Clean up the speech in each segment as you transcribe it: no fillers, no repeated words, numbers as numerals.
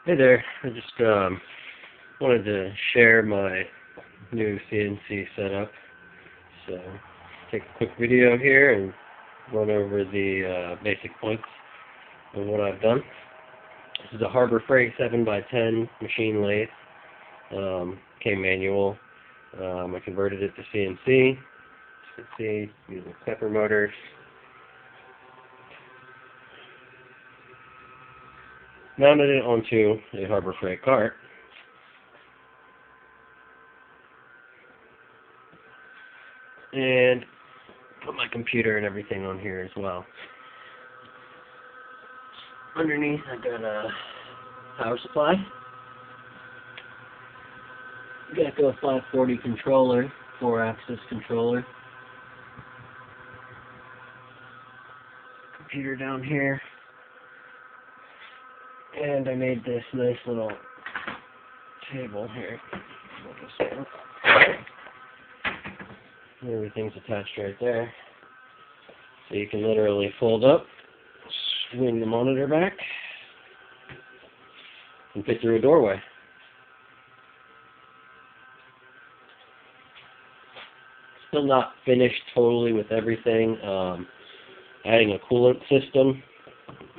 Hey there, I just wanted to share my new CNC setup. So, take a quick video here and run over the basic points of what I've done. This is a Harbor Freight 7x10 machine lathe. Came manual. I converted it to CNC. As you can see, using stepper motors. Mounted it onto a Harbor Freight cart. And put my computer and everything on here as well. Underneath I got a power supply. Gecko 540 controller, 4-axis controller. Computer down here. And I made this nice little table here. Everything's attached right there. So you can literally fold up, swing the monitor back, and fit through a doorway. Still not finished totally with everything. Adding a coolant system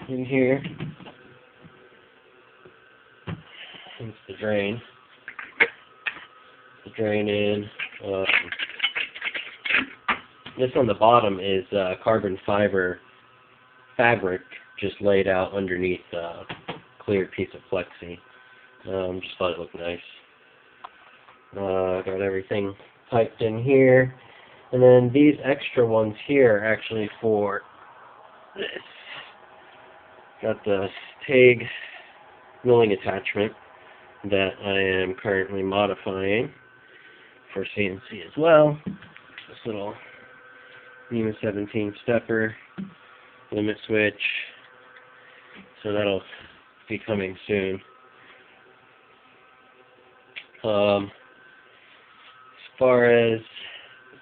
in here. It's the drain. The drain in. This on the bottom is carbon fiber fabric just laid out underneath a clear piece of plexi. Just thought it looked nice. Got everything piped in here. And then these extra ones here are actually for this. Got the TAG milling attachment that I am currently modifying for CNC as well. This little NEMA 17 stepper, limit switch, so that'll be coming soon. As far as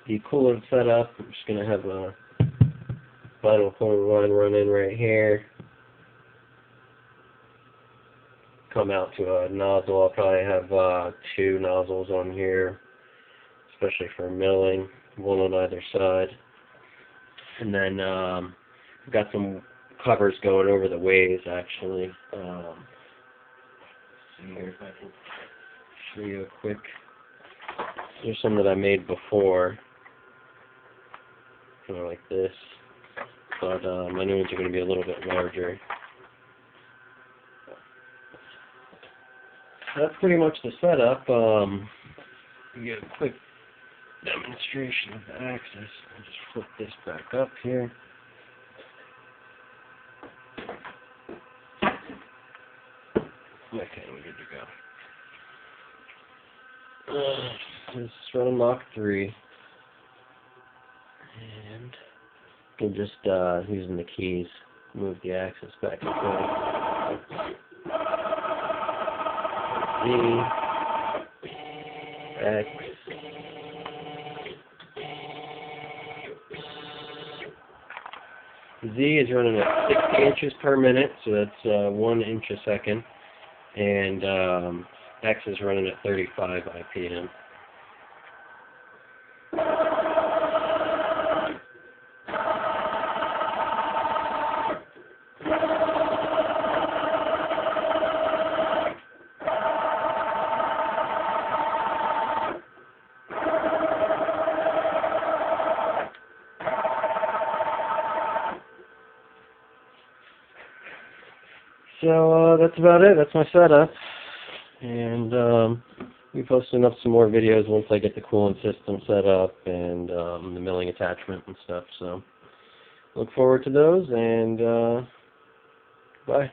the coolant setup, I'm just going to have a vinyl foam line run in right here. Come out to a nozzle. I'll probably have 2 nozzles on here, especially for milling, one on either side. And then I've got some covers going over the ways actually. See here if I can show you a quick. There's some that I made before, kind of like this, but my new ones are going to be a little bit larger. That's pretty much the setup. You get a quick demonstration of the axis. I'll just flip this back up here. Okay, we're good to go. This is running Mach 3. And we're just using the keys, move the axis back and forth. Z, X, Z is running at 60 inches per minute, so that's 1 inch a second, and X is running at 35 IPM. So that's about it. That's my setup, and we posting up some more videos once I get the coolant system set up and the milling attachment and stuff. So look forward to those, and bye.